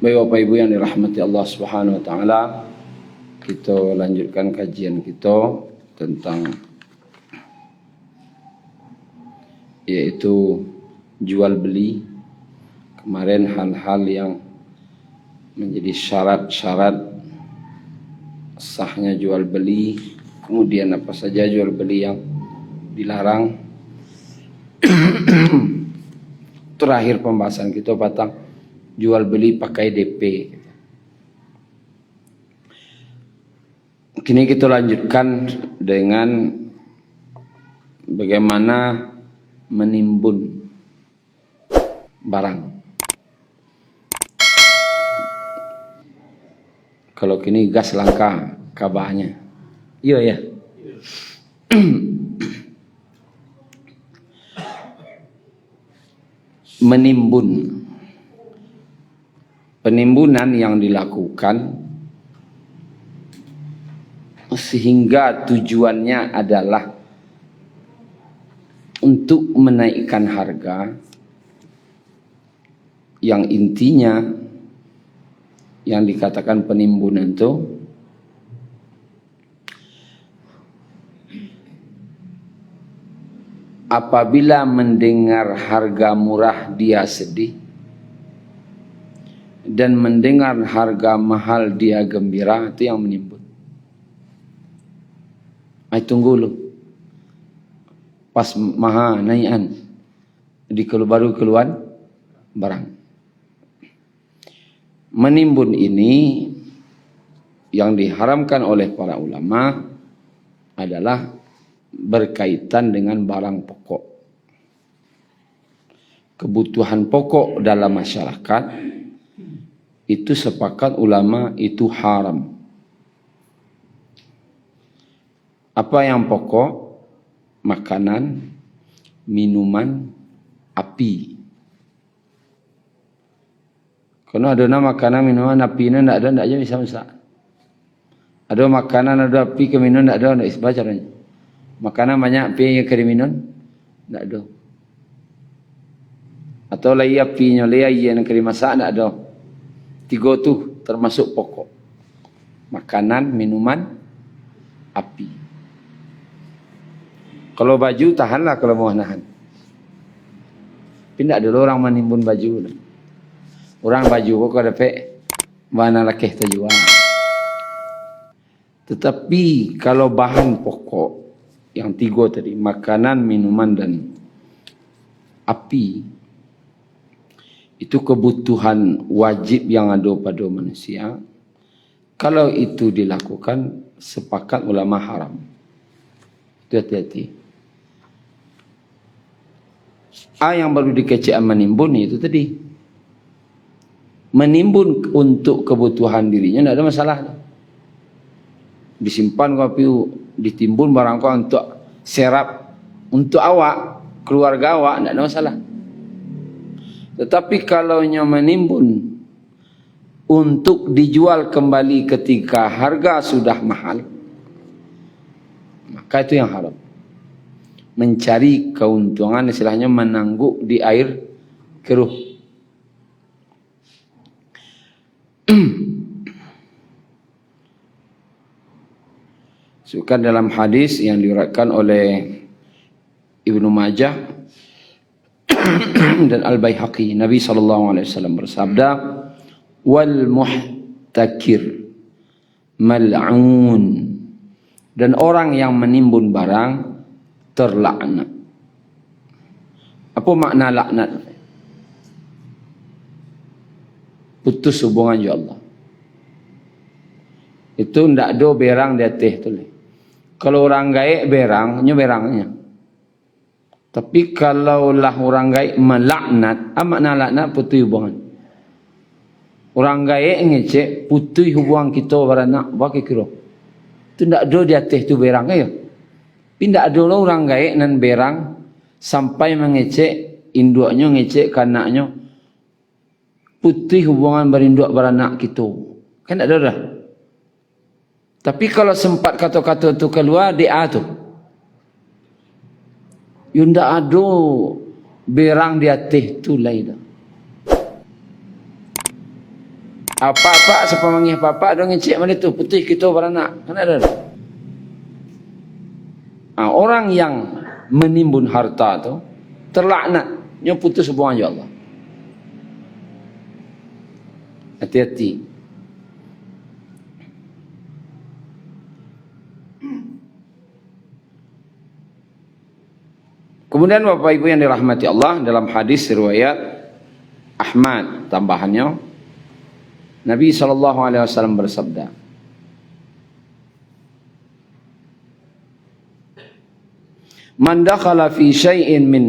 Baik Bapak Ibu yang dirahmati Allah Subhanahu wa taala, kita lanjutkan kajian kita tentang yaitu jual beli. Kemarin hal-hal yang menjadi syarat-syarat sahnya jual beli, kemudian apa saja jual beli yang dilarang. Terakhir pembahasan kita batang jual beli pakai DP. Kini kita lanjutkan dengan bagaimana menimbun barang. Kalau kini gas langka kabarnya. Iya ya. Menimbun. Penimbunan yang dilakukan sehingga tujuannya adalah untuk menaikkan harga, yang intinya yang dikatakan penimbunan itu apabila mendengar harga murah dia sedih, dan mendengar harga mahal dia gembira, itu yang menimbun. Tunggu lu. Pas maha naikan, di baru keluar barang. Menimbun ini yang diharamkan oleh para ulama adalah berkaitan dengan barang pokok. Kebutuhan pokok dalam masyarakat itu sepakat ulama itu haram. Apa yang pokok? Makanan, minuman, api. Kalau ada makanan, minuman, api ini tidak ada aja bisa masak. Ada makanan, ada api, ke minum tidak ada, tidak bisa caranya. Makanan banyak, api ke minum tidak ada. Atau lagi apinya, lagi yang ke masak tidak ada. Tiga tu termasuk pokok. Makanan, minuman, api. Kalau baju tahanlah kalau mau nahan. Tapi tidak ada orang menimbun baju. Orang baju kok ada mana lakeh terjual. Tetapi kalau bahan pokok yang tiga tadi, makanan, minuman dan api, itu kebutuhan wajib yang ada pada manusia. Kalau itu dilakukan, sepakat ulama haram. Itu hati-hati. Yang baru dikecek menimbun itu tadi. Menimbun untuk kebutuhan dirinya tidak ada masalah. Disimpan kopi, ditimbun barang kau untuk serap, untuk awak, keluarga awak, tidak ada masalah. Tetapi kalau menimbun untuk dijual kembali ketika harga sudah mahal, maka itu yang haram. Mencari keuntungan, istilahnya menangguk di air keruh. Sukan dalam hadis yang diriwayatkan oleh Ibnu Majah dan Al-Baihaqi, Nabi SAW bersabda, wal muhtakir mal'un, dan orang yang menimbun barang terlaknat. Apa makna laknat? Putus hubungan dengan Allah. Itu ndak ada berang di atas tu. Kalau orang gaib berangnya berangnya. Tapi kalau lah orang gaib melaknat, apa makna laknat? Putus hubungan. Orang gaib ngecek putus hubungan kita beranak, bagi kira. Itu ndak ada di atas tu berangnya ya. Tapi ndak ada orang gaib nan berang sampai mengecek induknya, ngecek kanaknya, putih hubungan berinduk beranak kita. Kan tak ada dah. Tapi kalau sempat kata-kata tu keluar, dia tu. Yunda ada berang di atas tu lain dah. Apa-apa sepamangih apa-apa dong ngecek mana tu putih kita beranak. Kan ada. Orang yang menimbun harta tu terlaknat, nya putus hubungan dengan Allah. Hati-hati. Kemudian Bapak Ibu yang dirahmati Allah, dalam hadis riwayat Ahmad tambahannya, Nabi SAW bersabda, "Man dakhala fi syai'in min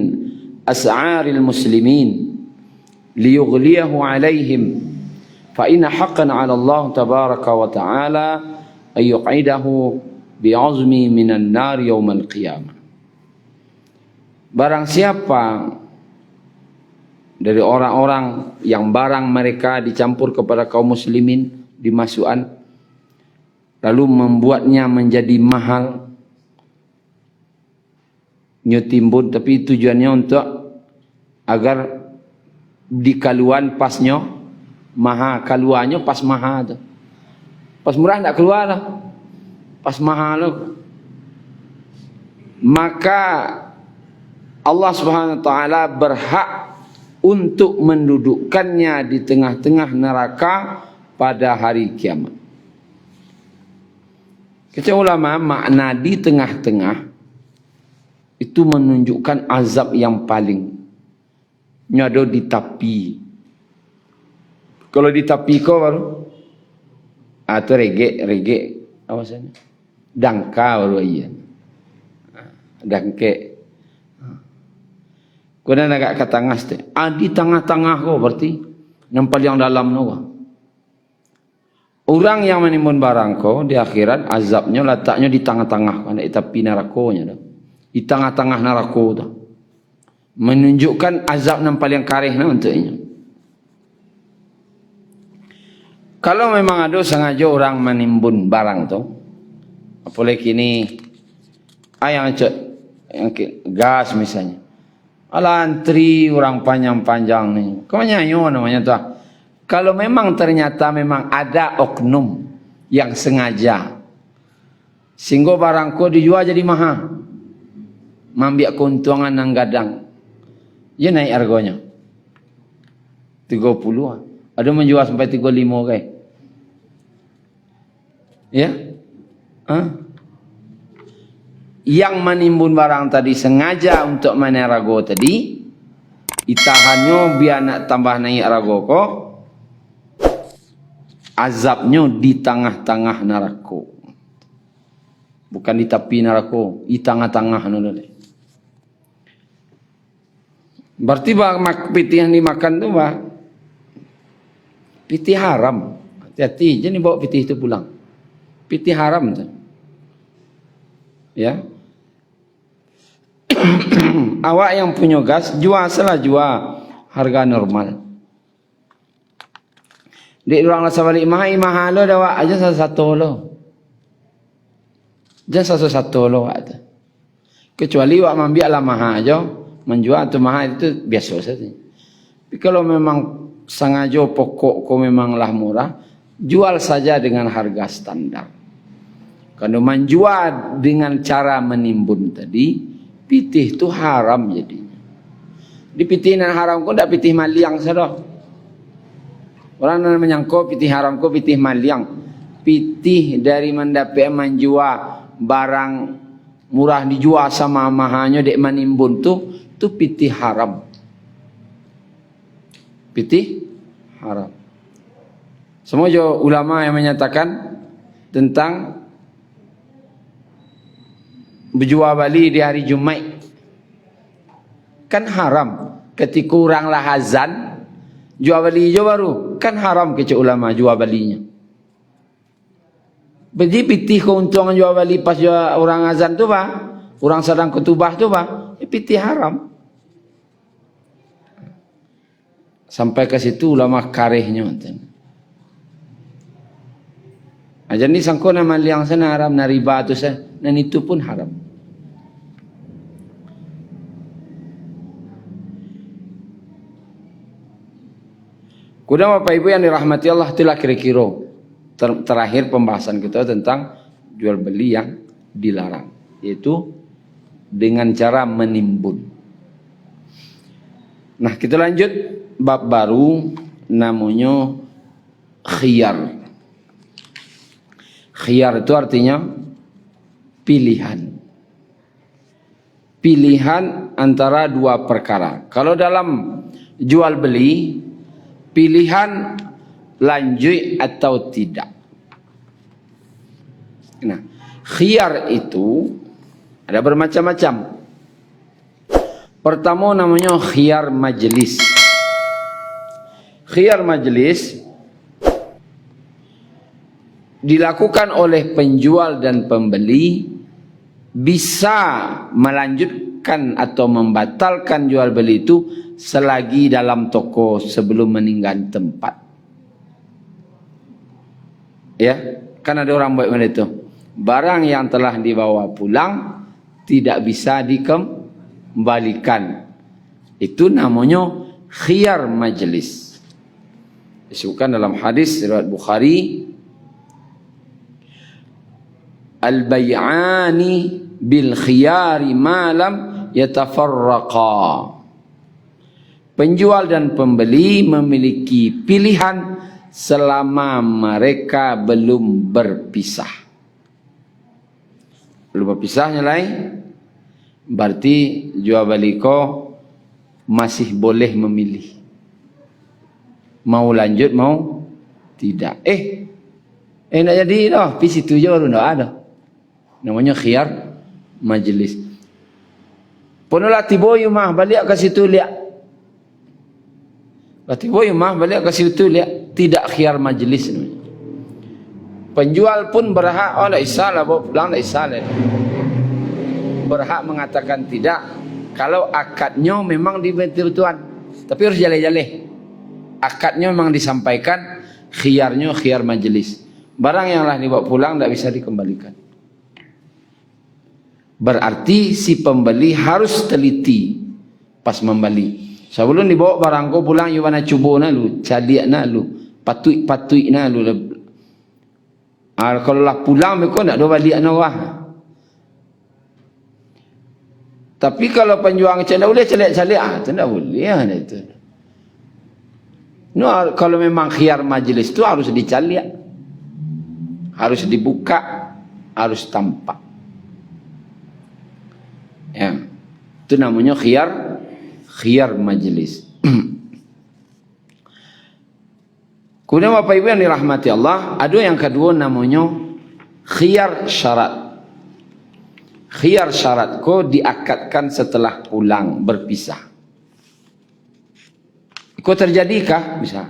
as'aril muslimin liyughliyahu 'alaihim fa inna haqqan 'ala Allah tabaraka wa ta'ala ay yuqidahu bi'azmi minan nar yaumal qiyamah." Barang siapa dari orang-orang yang barang mereka dicampur kepada kaum muslimin dimasukkan, lalu membuatnya menjadi mahal, nyutimbun, tapi tujuannya untuk agar di kaluan pasnya maha, kaluannya pas maha tu. Pas murah tak keluar lah, pas mahal tu. Maka Allah Subhanahu wa taala berhak untuk mendudukkannya di tengah-tengah neraka pada hari kiamat. Kata ulama, makna di tengah-tengah itu menunjukkan azab yang paling nyado di tepi. Kalau di tepi kau baru atau rege apa sana? Dangka baru iya. Dangke. Kemudian agak ke tengah teh. Di tengah-tengah kau berarti nampak yang dalam no. Orang yang menimbun barang kau di akhirat azabnya letaknya di tengah-tengah, kan di tepi nerakonya dah. Di tengah-tengah neraka tu. Menunjukkan azab yang paling karih nah untuknya. Kalau memang ada sengaja orang menimbun barang tu, apalagi kini yang gas misalnya. Ala antri orang panjang-panjang ni. Kau nyanyo namanya tu. Kalau memang ternyata memang ada oknum yang sengaja sehingga barang kau dijual jadi mahal, mambiak keuntungan nang gadang, ya naik harganya 30. Ada menjual sampai 35 kai. Ya? Yang menimbun barang tadi sengaja untuk mana rago tadi, itahannya biar nak tambah naik rago kok, azabnya di tengah-tengah neraka. Bukan di tepi neraka, di tengah-tengah nolai. Berarti pitih yang dimakan tu pitih haram. Hati-hati, jangan bawa pitih itu pulang. Pitih haram tu. Ya. Awak yang punya gas, jual salah jual harga normal. Di ruang rasa balik mahal lo dah aja satu lo. Jangan satu lo ada. Kecuali awak ambil lah mahal aja, menjual tu mahal itu biasa saja. Tapi kalau memang sengaja pokok kau memanglah murah, jual saja dengan harga standar. Kalau menjual dengan cara menimbun tadi, pitih tu haram jadinya. Di pitih yang haram kau tak pitih maliang saja. Orang yang menyangka pitih haram kau pitih maliang. Pitih dari mendapat menjual barang murah dijual sama mahalnya dek menimbun tu pitih haram. Pitih haram. Semua jo ulama yang menyatakan tentang berjual beli di hari Jumaat kan haram. Ketika orang lah azan jual beli je baru kan haram kecik ulama jual belinya. Jadi pitih keuntungan jual beli pas orang azan tu orang sedang ketubah tu pitih haram. Sampai ke situ ulama karihnya. Jadi sangko nama liang sana haram, na riba tu saya, dan itu pun haram. Kemudian Bapak Ibu yang dirahmati Allah, itulah kira-kira terakhir pembahasan kita tentang jual beli yang dilarang, yaitu dengan cara menimbun. Nah, kita lanjut bab baru namanya khiyar. Khiyar itu artinya pilihan. Pilihan antara dua perkara. Kalau dalam jual beli, pilihan lanjut atau tidak. Nah, khiyar itu ada bermacam-macam. Pertama namanya khiyar majelis. Khiyar majelis dilakukan oleh penjual dan pembeli, bisa melanjutkan atau membatalkan jual beli itu selagi dalam toko sebelum meninggalkan tempat. Ya, kan ada orang buat macam itu. Barang yang telah dibawa pulang tidak bisa dikembalikan. Itu namanya khiyar majelis. Disebutkan dalam hadis riwayat Bukhari, al-bay'ani bil khiyari ma lam yatafarraqa. Penjual dan pembeli memiliki pilihan selama mereka belum berpisah. Belum berpisahnya lain, berarti jual beli ko masih boleh memilih. Mau lanjut, mau tidak. Nak jadi dah, pergi situ je baru nak ada. Namanya khiyar majlis. Ponolah tiba rumah, balik ke situ lihat. Tiba rumah, balik ke situ lihat. Tidak khiyar majlis. Penjual pun berhak, tak isalah, bawa pulang tak isalah. Berhak mengatakan tidak, kalau akadnya memang dibetul-betulan. Tapi harus jaleh-jaleh. Akadnya memang disampaikan, khiyarnya khiyar majlis. Barang yang telah dibawa pulang tak bisa dikembalikan. Berarti si pembeli harus teliti pas membeli. Sebelum dibawa barang kau pulang, you mana cuba na lu, caliak na lu, patui na lu. Kalau lah pulang mereka nak do balik na wah. Tapi kalau penjual cakap boleh caliak, tu tak boleh itu. No, kalau memang khiyar majlis itu harus dicaliak, harus dibuka, harus tampak. Ya, itu namanya khiyar majlis. Kemudian Bapak Ibu yang dirahmati Allah, ada yang kedua namanya khiyar syarat. Khiyar syarat ko diakadkan setelah pulang berpisah. Kau terjadikah? Bisa.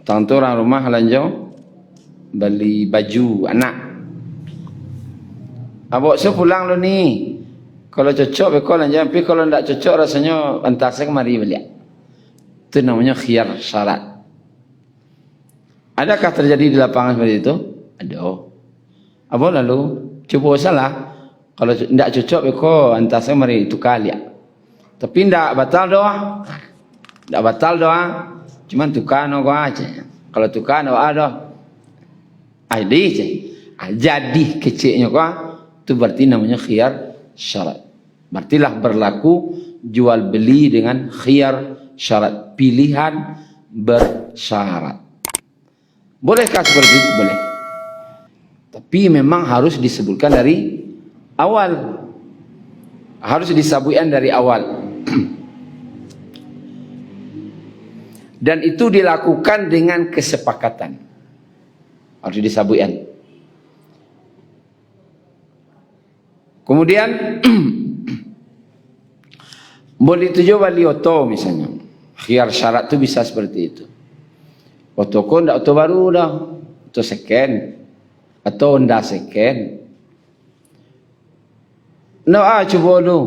Tentu orang rumah lanjau beli baju anak. Abang so pulang lo ni. Kalau cocok bekal lanjau, tapi kalau tidak cocok rasanya entah saya kemari balik. Itu namanya khiyar syarat. Adakah terjadi di lapangan seperti itu? Ada. Abang lalu cuba salah. Kalau tidak cocok bekal entah saya kemari tukar lihat. Tapi tidak batal doa. Tak batal doa, cuma tukar no aja. Kalau tukar doa dah, ada je. Jadi kecilnya itu berarti namanya khiyar syarat. Berartilah berlaku jual beli dengan khiyar syarat, pilihan bersyarat. Bolehkah seperti itu? Boleh. Tapi memang harus disebutkan dari awal. Harus disebutkan dari awal. Dan itu dilakukan dengan kesepakatan. Harus disabukkan. Kemudian boleh tujuh beli oto misalnya. Khiyar syarat itu bisa seperti itu. Oto ko ndak oto baru dah, oto second atau ndak second. Coba dulu.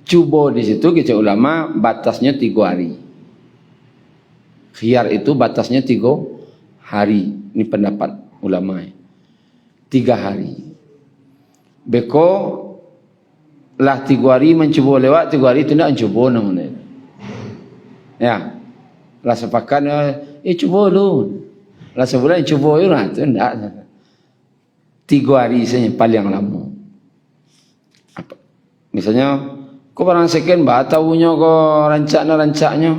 Coba di situ kita ulama batasnya 3 hari. Khiyar itu batasnya 3 hari. Ini pendapat ulama. 3 hari. Beko lah 3 hari mencoba lewat, 3 hari itu tidak mencoba namanya. Ya. Lah sepakat cuba lu. Lah sebulan cuba you lah tu enggak. 3 hari saja paling lama. Apa? Misalnya kau barang second bah tahunya kau rancaknya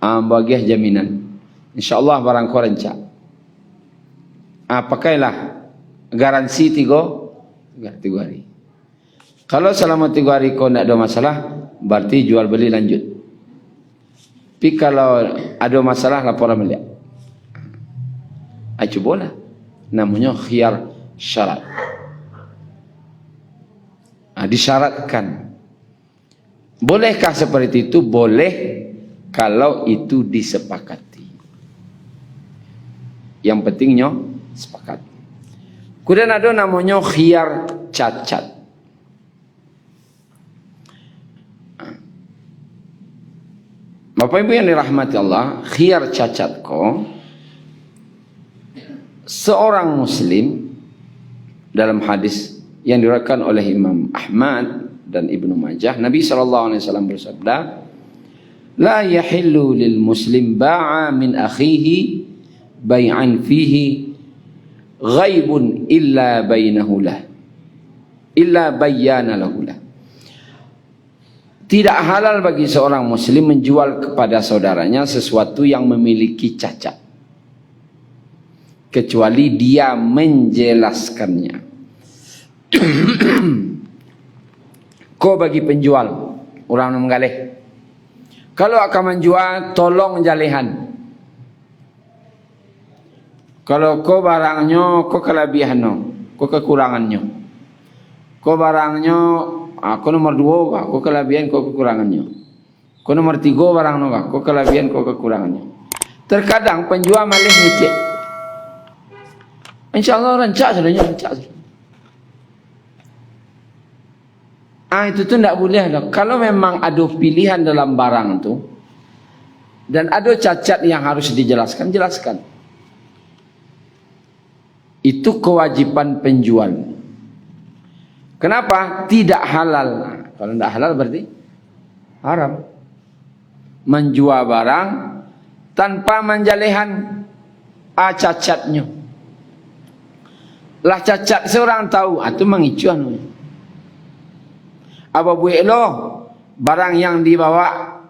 bagian jaminan. Insyaallah barang kau rancak. Pakailah garansi 3 hari. Kalau selama 3 hari kau tidak ada masalah, berarti jual beli lanjut. Tapi kalau ada masalah, laporan balik. Cobalah. Namanya khiyar syarat. Disyaratkan. Bolehkah seperti itu? Boleh kalau itu disepakati. Yang pentingnya sepakat. Kemudian ada namanya khiyar cacat. Bapak Ibu yang dirahmati Allah, khiyar cacat ko seorang muslim dalam hadis yang diriwayatkan oleh Imam Ahmad dan Ibnu Majah, Nabi SAW bersabda, la yahillu lil muslim ba'a min akhihi bay'an fihi ghaibun illa bainahu lah illa bayyana lahu lah. Tidak halal bagi seorang muslim menjual kepada saudaranya sesuatu yang memiliki cacat kecuali dia menjelaskannya. Kau bagi penjual orang menggalih, kalau akan menjual tolong jalehan. Kalau kau barangnya kau kelebihannya, kau kekurangannya. Kau barangnya aku nomor 2, kau kelebihan, kau kekurangannya. Kau nomor 3 barangnya, kau kelebihan, kau kekurangannya. Terkadang penjual malih ngecek. InsyaAllah rancak saja, rancak saja. Itu tu tidak boleh dah. Kalau memang ada pilihan dalam barang tu dan ada cacat yang harus dijelaskan, jelaskan. Itu kewajiban penjual. Kenapa? Tidak halal. Kalau tidak halal berarti haram. Menjual barang tanpa menjalehan cacatnya. Lah cacat seorang tahu, itu mengicuan. Apa buat lo barang yang dibawa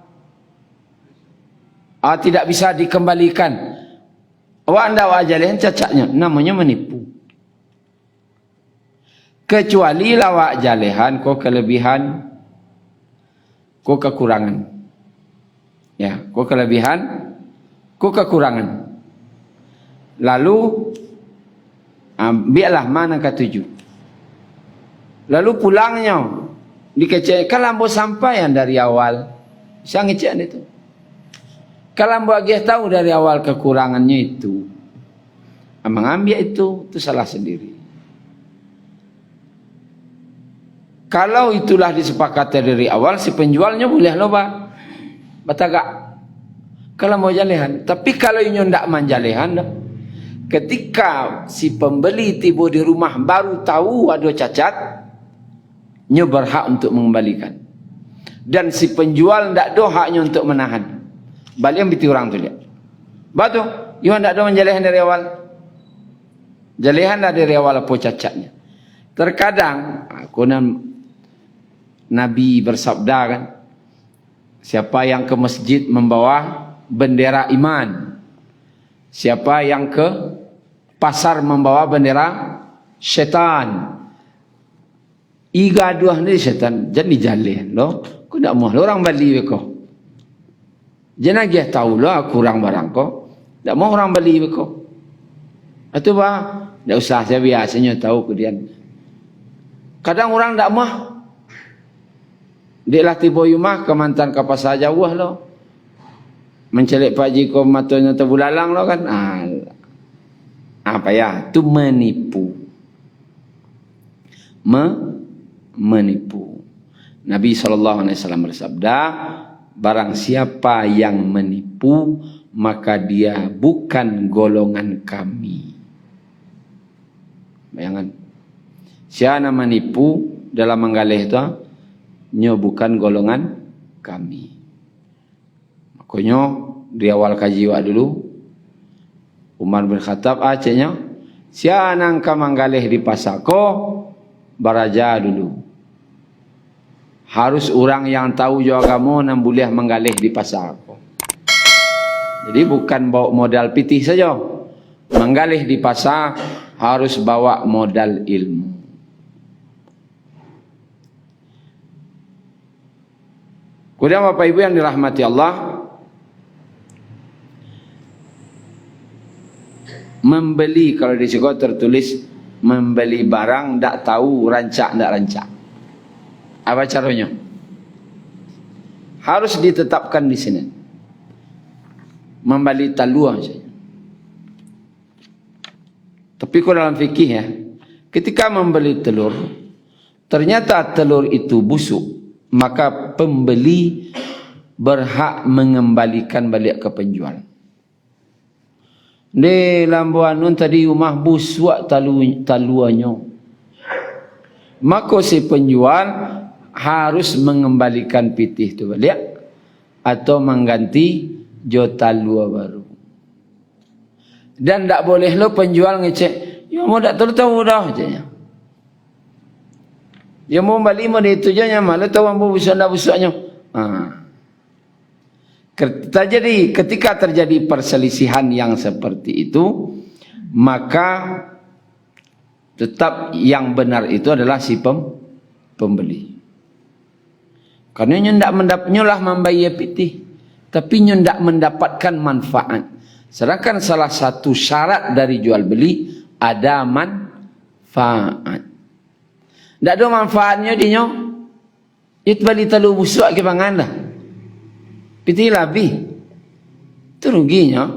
tidak bisa dikembalikan. Anda jalehan cacatnya, namanya menipu. Kecuali lawak jalehan kau kelebihan, kau kekurangan. Ya, kau kelebihan, kau kekurangan. Lalu biarlah mana ketujuh. Lalu pulangnya dikecek. Kalau ambo sampaian dari awal, bisa ngecek itu. Kalau ambo agak tahu dari awal kekurangannya itu, mengambil itu salah sendiri. Kalau itulah disepakati dari awal, si penjualnya boleh loba batagak kalau mau jalehan. Tapi kalau ini tidak menjalehan, ketika si pembeli tiba di rumah baru tahu ada cacat, nya berhak untuk mengembalikan. Dan si penjual tidak ada haknya untuk menahan. Balik yang biti orang tu dia. Batu, you tidak ada menjalehan dari awal. Jalehanlah dari awal apa cacatnya. Terkadang Nabi bersabda kan, siapa yang ke masjid membawa bendera iman, siapa yang ke pasar membawa bendera syaitan, igaduh ni syaitan jadi jaleh lo, kau tak mau orang beli kau, jangan dia tahu lah kurang barang kau, tak mau orang beli kau, itu bah, tak usah saya biasanya tahu kemudian, kadang orang tak mau. Dia lah tiba rumah ke mantan kapas saja wah lo. Mencelik Pak Jiko matanya terbulalang lo kan. Apa ya? Itu menipu. Menipu. Nabi SAW bersabda, barang siapa yang menipu, maka dia bukan golongan kami. Bayangan. Siapa menipu dalam menggalih itu? Nya bukan golongan kami. Maka Konyo di awal kaji wak dulu Umar bin Khattab acehnya sianang ka manggalih di pasar ko baraja dulu. Harus orang yang tahu juga kamu nan boleh menggalih di pasar ko. Jadi bukan bawa modal pitih saja. Menggalih di pasar harus bawa modal ilmu. Kemudian Bapak Ibu yang dirahmati Allah, membeli, kalau di sini tertulis membeli barang tak tahu rancak tak rancak. Apa caranya? Harus ditetapkan di sini. Membeli talua saja. Tapi kalau dalam fikih ya, ketika membeli telur, ternyata telur itu busuk, maka pembeli berhak mengembalikan balik ke penjual. Di lambuanun tadi rumah busuk taluannya. Maka si penjual harus mengembalikan pitih itu balik atau mengganti jotalua baru. Dan tak boleh lo penjual ngecek, ya mau tak tahu dah je. Ya mau balik mau itu je nya malu tahu ambo busuk dak busuknya. Ketika terjadi perselisihan yang seperti itu, maka tetap yang benar itu adalah si pembeli. Karena ndak membayar pitih, tapi ndak mendapatkan manfaat. Sedangkan salah satu syarat dari jual beli ada manfaat. Ndak ada manfaatnya dinyo, it bali telu busuk ke pangan dah. Pitih lebih. Itu ruginya.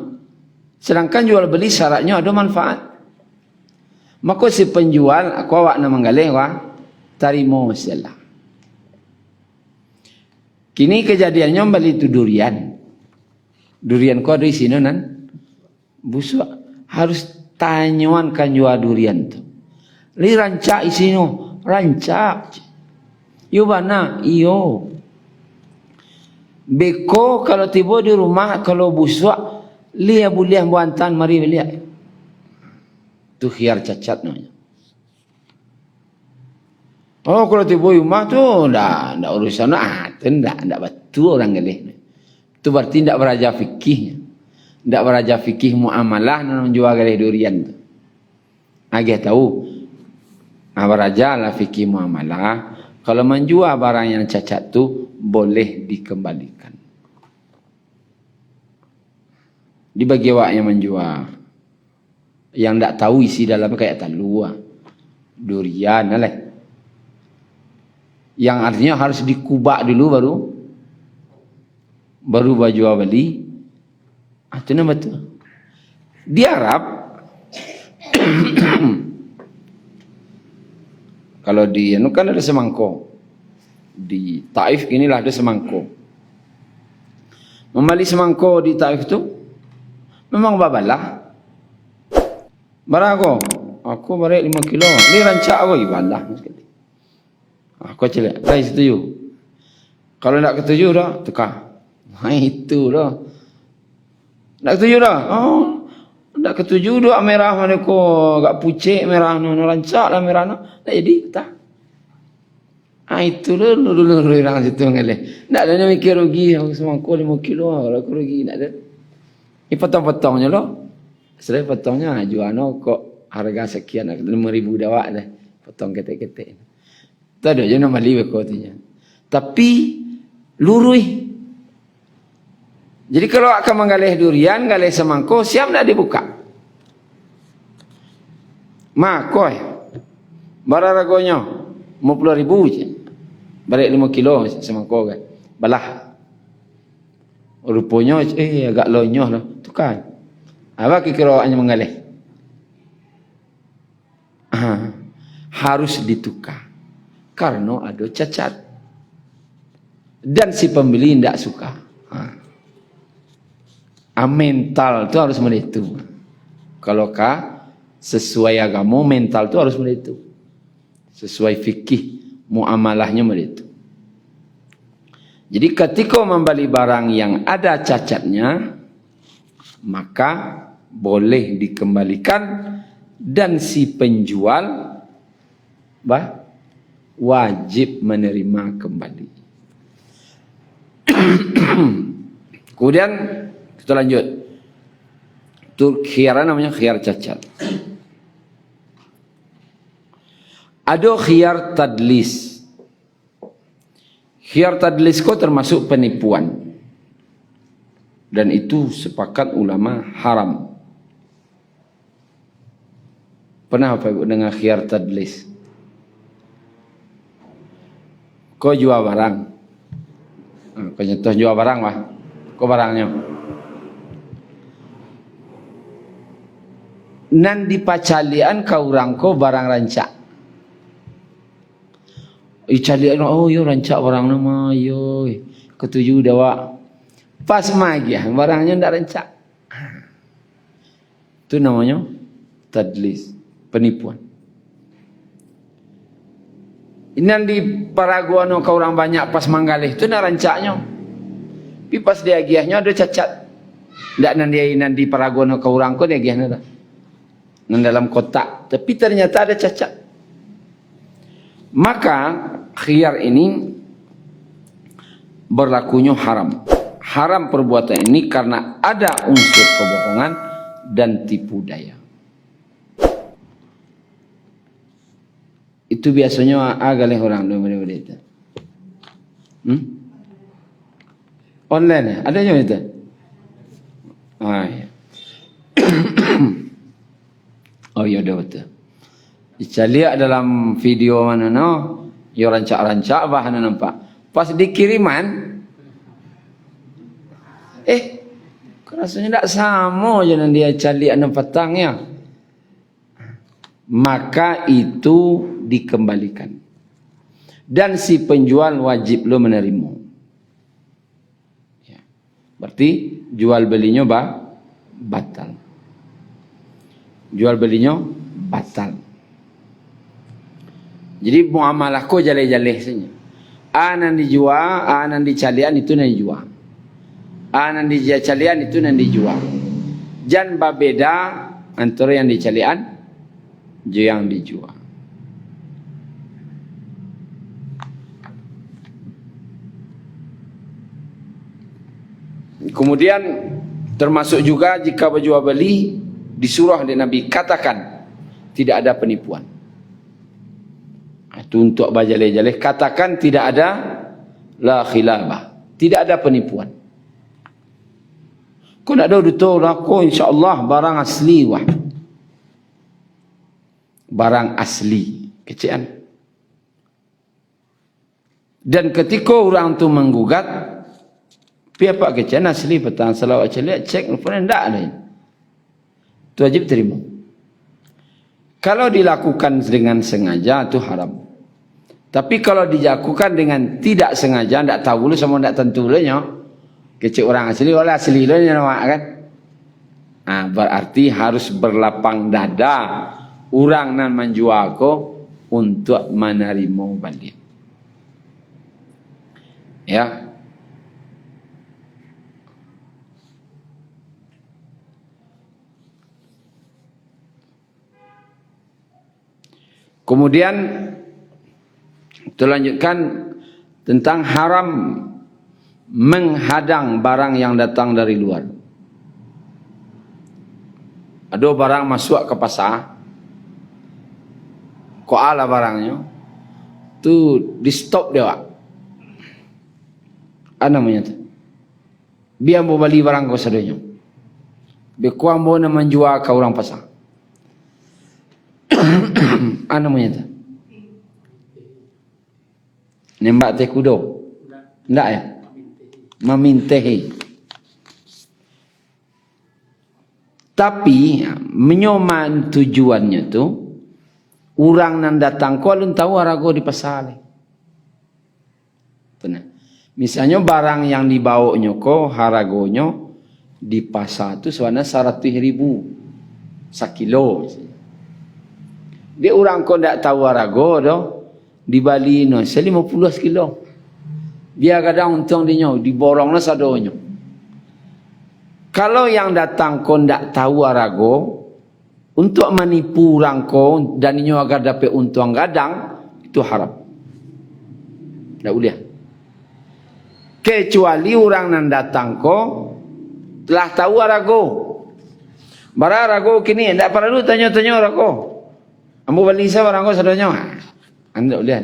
Sedangkan jual beli syaratnya ada manfaat. Maka si penjual aku awak nak menggalih wah tarimo salah. Kini kejadiannya beli itu durian. Durian kau ada di sini nan busuk. Harus tanyuan kan jual durian tu. Li rancak isino, rancak. Yo bana, iyo. Beko kalau tiba di rumah kalau busuk, lihat boleh buantan mari lihat. Tu khiar cacat namanya. Oh kalau tiba rumah tu ndak urusan ndak betul orang geleh. Tu berarti ndak beraja fikih. Ndak beraja fikih muamalah nan menjual geleh durian tu. Agak tahu. Beraja lah fikih muamalah. Kalau menjual barang yang cacat tu boleh dikembalikan. Dibagi awak yang menjual. Yang ndak tahu isi dalamnya kayak talua. Durian lah. Yang artinya harus dikubak dulu baru baju beli. Itu nama betul. Di Arab kalau di anu kan ada semangko. Di Taif inilah ada semangko. Membeli semangko di Taif itu memang babalah. Barang aku balik 5 kilo. Ni rancak aku ibadah sekali. Aku celak, saya setuju. Kalau tak ketuju dah, tukar. Itu dah. Tak ketuju dah. Oh, tak ketuju dah merah mana ko, agak pucik merah no rancak lah merah no. Tak jadi tak. Itu dah dulu orang situ ngeleh. Tak ada nak mikir rugi aku semangko 5 kilo kalau aku rugi tak ada. Ini potong-potongnya loh. Setelah potongnya jual no kok harga sekian 5,000 dawak dah. Potong ketek-ketek. Tak ada je nak beli bekotinya. Tapi lurui. Jadi kalau akan menggalih durian, galih semangko, siap tak dibuka? Makoi. Barang ragonya 50,000 je. Balik 5 kilo semangko kan. Balah. Rupanya agak lonyoh lah. Tukar. Apa kira hanya menggalih? Harus ditukar. Karena ada cacat. Dan si pembeli tidak suka. Mental tu harus melitu. Kalau sesuai agama, mental tu harus melitu. Sesuai fikih, muamalahnya melitu. Jadi ketika membeli barang yang ada cacatnya, maka boleh dikembalikan dan si penjual wajib menerima kembali. Kemudian kita lanjut. Itu khiyar namanya khiyar cacat. Ada khiyar tadlis. Khiyar tadlis ko termasuk penipuan. Dan itu sepakat ulama haram. Pernah apa ibu dengar khiyar tadlis? Kau jual barang. Kau nyetuh jual barang lah. Kau barangnya. Nan di pacalian kau orang kau barang rancak. Calian oh yo rancak barang nama yo. Ketujuh dawa. Pas magi barangnya ndak rancak. Itu namanya tadlis, penipuan. Ini di paraguan kau orang banyak pas manggalih itu nak rancaknya. Tapi pas dia giahnya ada cacat. Ndak nan di paraguan kau orang kau dia giahnya dah. Nan dalam kotak, tapi ternyata ada cacat. Maka khiyar ini berlakunya haram. Haram perbuatan ini karena ada unsur kebohongan dan tipu daya. Itu biasanya agak orang dua itu. Online ya? Ada juga itu? Oh iya. Oh iya dah betul. Lihat dalam video mana no, yo rancak-rancak bahan nampak. Pas dikiriman, rasanya tak sama je nan dia cari anak petangnya. Maka itu dikembalikan. Dan si penjual wajib lo menerima. Ya. Berarti jual belinya batal. Jual belinya batal. Jadi muamalah ko jaleh-jaleh saja. Anan dijual, anan dicalian itu nan dijual. Anan dicalian itu nan dijual. Jan beda antara yang dicalian yang dijual. Kemudian termasuk juga jika berjual beli disuruh oleh Nabi katakan tidak ada penipuan. Itu untuk bajaleh-jaleh katakan tidak ada la khilabah, tidak ada penipuan. Kau nak ada betul aku insya-Allah barang asli wah. Barang asli kecian. Dan ketika orang tu menggugat pihak kecian asli petang selawat celik cek rupanya ndak ada. Itu wajib terima. Kalau dilakukan dengan sengaja itu haram. Tapi kalau dilakukan dengan tidak sengaja, ndak tahu lu sama ndak tentu lu nya. Kecik orang asli oleh asli lu nya kan. Ah berarti harus berlapang dada orang nan menjual ko untuk menerima balik. Ya. Kemudian dilanjutkan tentang haram menghadang barang yang datang dari luar. Ada barang masuk ke pasar, kok ala barangnya, tu di stop dia. Apa namanya tu? Biar mau beli barang kau sadanya. Biar kau mau nak menjual ke orang pasar. Apa namanya tu? Nembak teh kudo? Enggak ya? Memintehi. Tapi menyoman tujuannya tu orang nan datang kau alun tahu harago di pasar. Benar. Misalnya barang yang dibawanya kau haragonya di pasar tu sebenarnya 100.000 sekilo. Dia orang kau tak tahu harago doh di Bali no 50 kilo. Dia kadang untung dia diborongnya sadonyo. Kalau yang datang kau ndak tahu arago, untuk menipu orang kau dan inyo agar dapat untung gadang, itu haram. Ndak boleh. Kecuali orang yang datang kau telah tahu arago. Bara arago kini ndak perlu tanya-tanya arago. Ambo bali sa barang kau sadonyo. Anda boleh.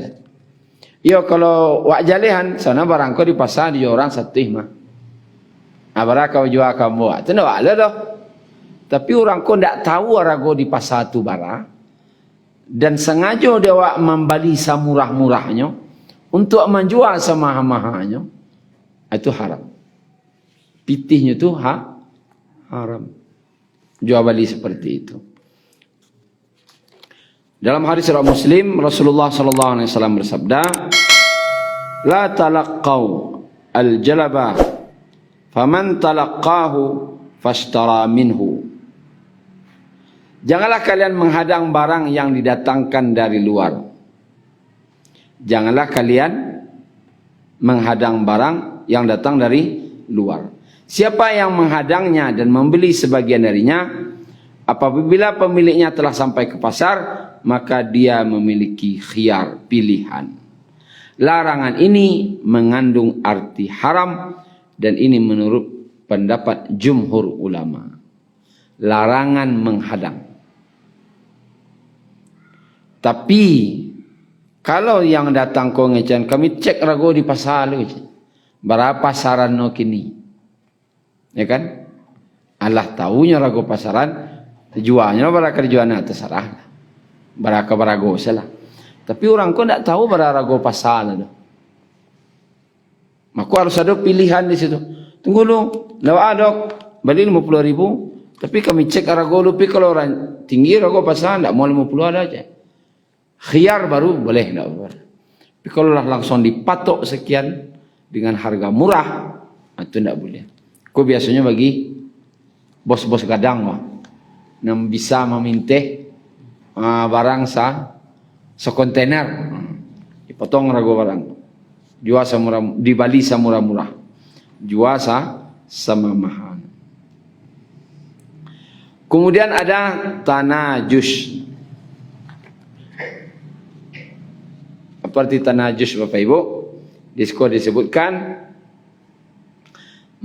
Yo kalau wak jalehan sana barang kau di pasar dia orang satih mah. Abara kau jual kamu, tu ndak ada dah. Tapi orang kau ndak tahu arago di pasar tu bara dan sengaja dia wak membeli samurah-murahnya untuk menjual semahal-mahalnya, itu haram. Pitihnya tu haram. Jual beli seperti itu. Dalam hadis riwayat Muslim, Rasulullah sallallahu alaihi wasallam bersabda, "La talaqqau al-jalaba, faman talaqqahu fashtara minhu." Janganlah kalian menghadang barang yang didatangkan dari luar. Janganlah kalian menghadang barang yang datang dari luar. Siapa yang menghadangnya dan membeli sebagian darinya, apabila pemiliknya telah sampai ke pasar, maka dia memiliki khiyar, pilihan. Larangan ini mengandung arti haram dan ini menurut pendapat jumhur ulama. Larangan menghadang. Tapi kalau yang datang kau ngecan, kami cek rago di pasar lu, berapa pasaran no kini, ya kan? Allah tahunya rago pasaran, jualnya berapa jualnya terserah. Baraka barago salah. Tapi orang kau tidak tahu barago pasal itu. Maka harus ada pilihan di situ. Tunggu lu, lawa dok, beli 50.000. Tapi kami cek arago lupi kalau orang tinggi rago pasal tidak mau 50 ada aja. Khiyar baru boleh tidak apa. Tapi kalau langsung dipatok sekian dengan harga murah, itu tidak boleh. Kau biasanya bagi bos-bos gadang mah, yang bisa meminta barang sekontainer, dipotong rago barang, jual samurah, di Bali samurah-murah, jual sama mahal. Kemudian ada tanajus. Seperti tanajus Bapak Ibu, disebutkan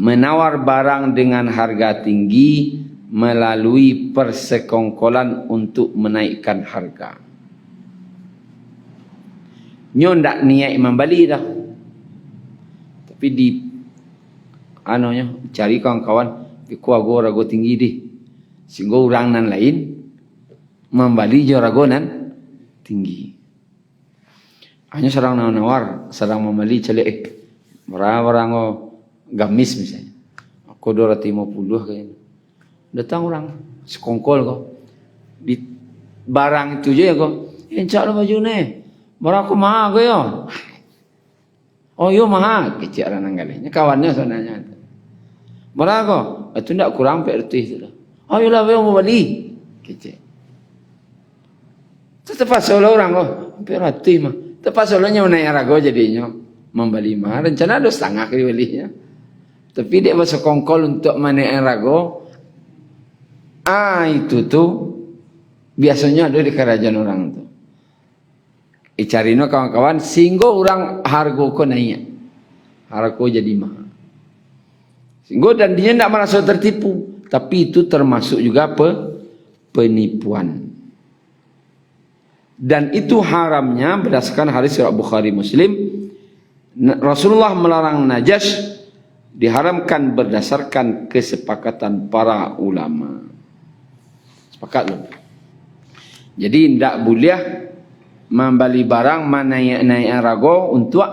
menawar barang dengan harga tinggi melalui persekongkolan untuk menaikkan harga. Nyo ndak niat membeli dah. Tapi di cari kawan-kawan ku rago tinggi deh. Sehingga orang nan lain membeli jo rago nan tinggi. Hanya serang nawar, serang membeli celek barang gamis misalnya. Aku 250 kayaknya. Datang orang sekongkol kok di barang itu je kok encak lo baju ni barang aku mahal ke yo. Oh yo mahal kecil orang nanggalnya kawannya sebenarnya barang kok itu ndak kurang PRT itu dah. Oh yo lah mau beli kecil terpas oleh orang kok PRT mah terpas olehnya naik rago jadinya membeli mah rencana ada setengah dibelinya tapi dia masuk kongkol untuk menaik rago. Itu tuh biasanya ada di kerajaan orang tuh. Icarino kawan-kawan, sehingga orang harga ko naik, harga jadi mahal. Sehingga dan dia tidak merasa tertipu, tapi itu termasuk juga penipuan. Dan itu haramnya berdasarkan hadis riwayat Bukhari Muslim. Rasulullah melarang najas diharamkan berdasarkan kesepakatan para ulama. Sepakat loh. Jadi tidak boleh membeli barang naik rago untuk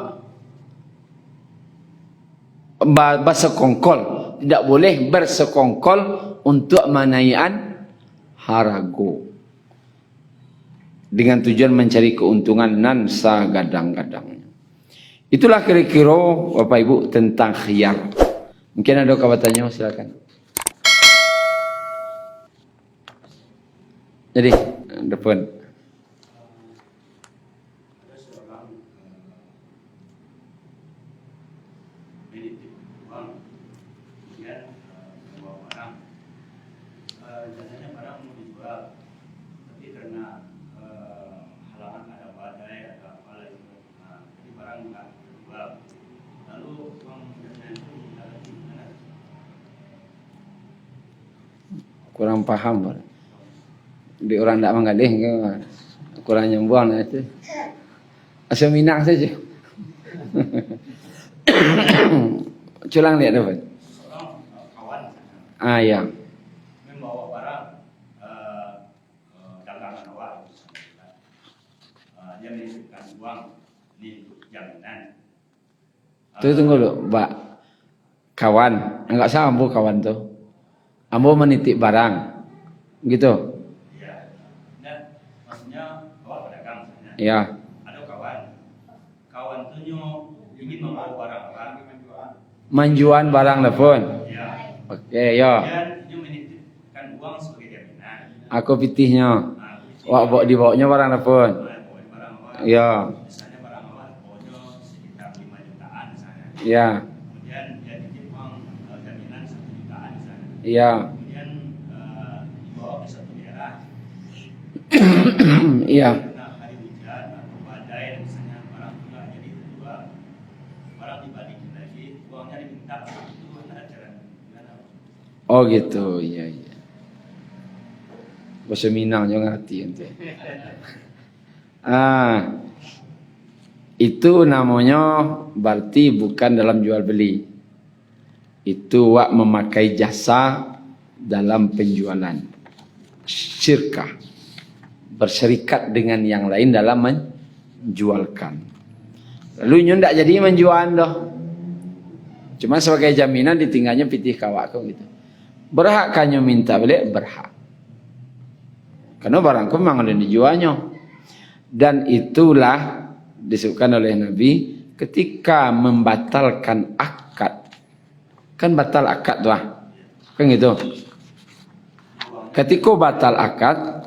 bersekongkol. Tidak boleh bersekongkol untuk menaikkan harago. Dengan tujuan mencari keuntungan nan sagadang-gadangnya. Itulah kira-kira Bapak Ibu tentang khiyar. Mungkin ada kawatannya, silakan. Jadi, depan. uang, kemudian membawa barang. Biasanya barang mau dijual, tapi karena halangan ada badai, ada apa lagi, jadi barang nggak dijual. Lalu uang jasanya itu minta lagi gimana? Kurang paham, Pak. Di orang tak menggalih, kurang nyambung lah itu. Asal minang saja. Culang lihat dapat. Seorang kawan Ya. membawa barang dagangan awal, dia menitipkan uang di jaminan. Tunggu dulu, Pak. Kawan, enggak sama ambo kawan tuh. Ambo menitip barang, gitu. Ya, dan maksudnya bawa pedagang misalnya. Ya. Ada kawan tuh ingin membawa barang apa? Menjual barang telepon. Ya. Oke, ya. Dan dia menitipkan uang sebagai jaminan. Aku pitihnya. Nah, Wak dibawanya barang telepon. bawa barang awal. Ya. Misalnya barang awal bawanya sekitar 5 jutaan misalnya. Ya. Kemudian dia titip uang jaminan 1 jutaan misalnya. Ya. Kemudian dibawa ke satu daerah. Iya. Karena hari hujan atau badai misalnya barang itu nggak jadi terjual. Barang dibalikin lagi, uangnya diminta. Itu ada cara gimana? Oh gitu. Iya, iya. Bahasa Minang juga ngerti ente. Itu namanya berarti bukan dalam jual beli. Itu wak memakai jasa dalam penjualan. Syirkah. Berserikat dengan yang lain dalam menjualkan. Lalu nyo ndak jadi menjual dah. Cuma sebagai jaminan ditinggalnya pitih kawak kau gitu. Berhak kanyo minta balik? Berhak. Karena barangku memang ada dijualnya. Dan itulah disebutkan oleh Nabi ketika membatalkan akad. Kan batal akad tuh. Kan gitu. Ketika batal akad,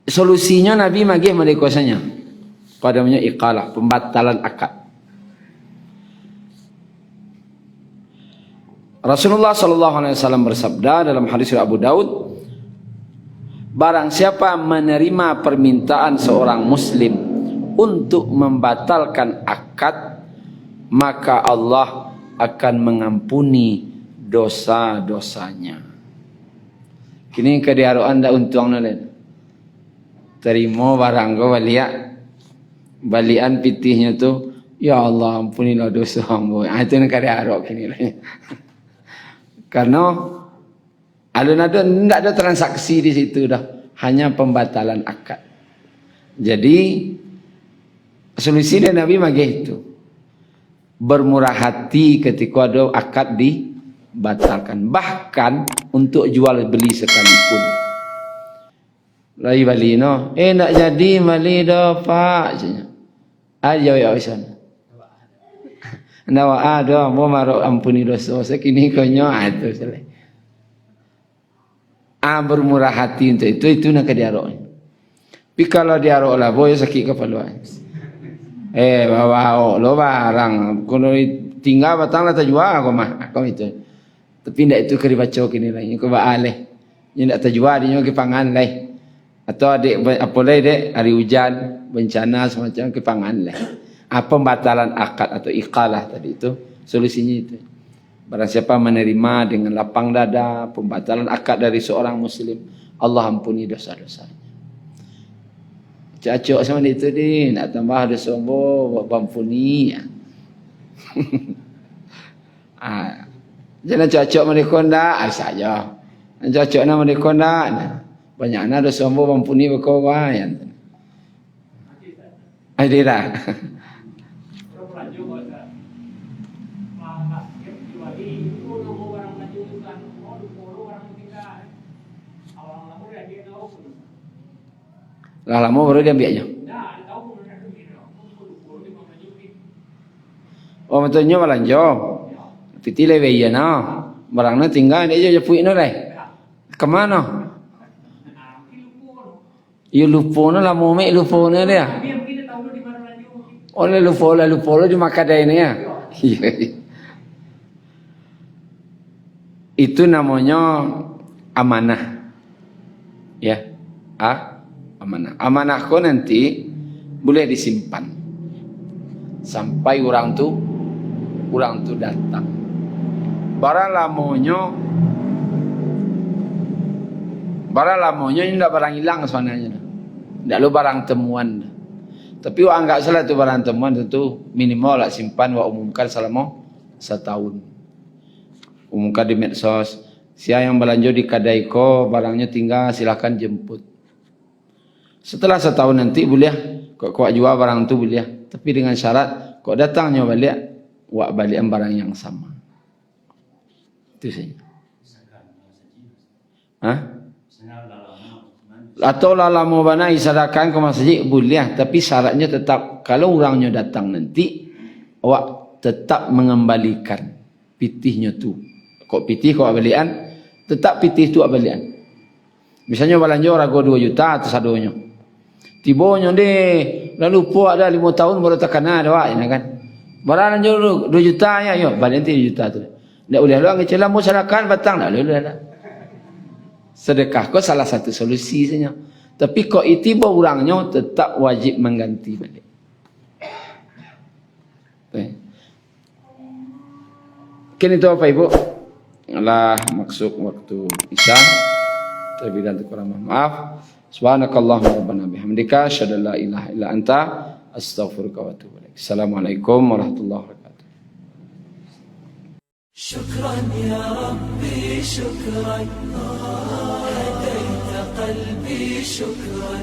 solusinya Nabi magih merekosanya. Padamnya iqalah, pembatalan akad. Rasulullah SAW bersabda dalam hadis Abu Daud, barang siapa menerima permintaan seorang muslim untuk membatalkan akad, maka Allah akan mengampuni dosa-dosanya. Kini kediaroan dah untung nalen. Terima barang kau balian pitihnya tu, ya Allah ampunilah dosa hamba. Itu nak kediarok kini lah. Karena ada tidak ada transaksi di situ dah, hanya pembatalan akad. Jadi solusi dari Nabi magih itu bermurah hati ketika ada akad dibatalkan, bahkan untuk jual beli sekalipun. Lagi bali no, nak jadi bali dah pak, ayo ya usan. Nawa ada mau marok ampuni dosa sekini konyo itu selesai. Bermurah hati untuk itu nak diarok. Tapi kalau diarok lah boy sakit kepala. Bawa lo barang kalau tinggal batang lah terjual aku mah aku itu. Tapi ndak itu keribaco kini lah. Aku baaleh. Ini ndak terjual dia ke pangan lah. Atau adik apa lagi dek hari hujan bencana semacam ke pangan lah. Pembatalan akad atau iqalah tadi itu solusinya itu. Barang siapa menerima dengan lapang dada pembatalan akad dari seorang muslim, Allah ampuni dosa-dosanya. Cacok sama itu di nak tambah dosa ambo ampuni ya. Jangan cocok mereka ndak saja. Cocok nama mereka ndak. Banyaknya dosa ambo ampuni berkau ya. Adira. Lah lama baru dia ambilnya. Oh betulnya malanjo. Piti lewe ya na. Barangnya tinggal dia je puik no leh. Kemana? You lupa no lah momek lupa no dia. Oh le lupa lah di makan dah ini ya. Iya. Itu namanya amanah. Ya. Amanah. Amanah kau nanti boleh disimpan sampai orang tu datang. Barang lamonyo ini tidak barang hilang sebenarnya. Tidak lo barang temuan. Tapi wak anggap salah tu barang temuan tentu minimal lah simpan wak umumkan selama setahun. Umumkan di medsos. Siapa yang belanja di kedai ko barangnya tinggal silakan jemput. Setelah setahun nanti boleh kok jual barang tu boleh. Tapi dengan syarat kok datangnya balik wak balikan barang yang sama. Itu saja. Atau lalamu bana isadakan ke masjid boleh, tapi syaratnya tetap kalau orangnya datang nanti awak tetap mengembalikan pitihnya tu. Kok pitih kok balikan, tetap pitih tu balikan. Misalnya belanja rago 2 juta atau sadonya. Tibonya deh lalu puak dah 5 tahun baru terkena ada wak kan. Barang belanja 2 juta ya, yo balik 3 juta tu. Ndak boleh lah ngecelah masyarakat batang dah boleh lah. Sedekah kau salah satu solusi saja. Tapi kau itiba orangnya tetap wajib mengganti balik. Mungkin itu apa ibu? Lah maksud waktu Isya. Terlebih dan kurang maaf. Subhanakallahumma rabbana bihamdika asyhadu an la ilaha illa anta astaghfiruka wa atubu ilaik. Assalamualaikum warahmatullahi wabarakatuh. شكرا يا ربي شكرا هديت قلبي شكرا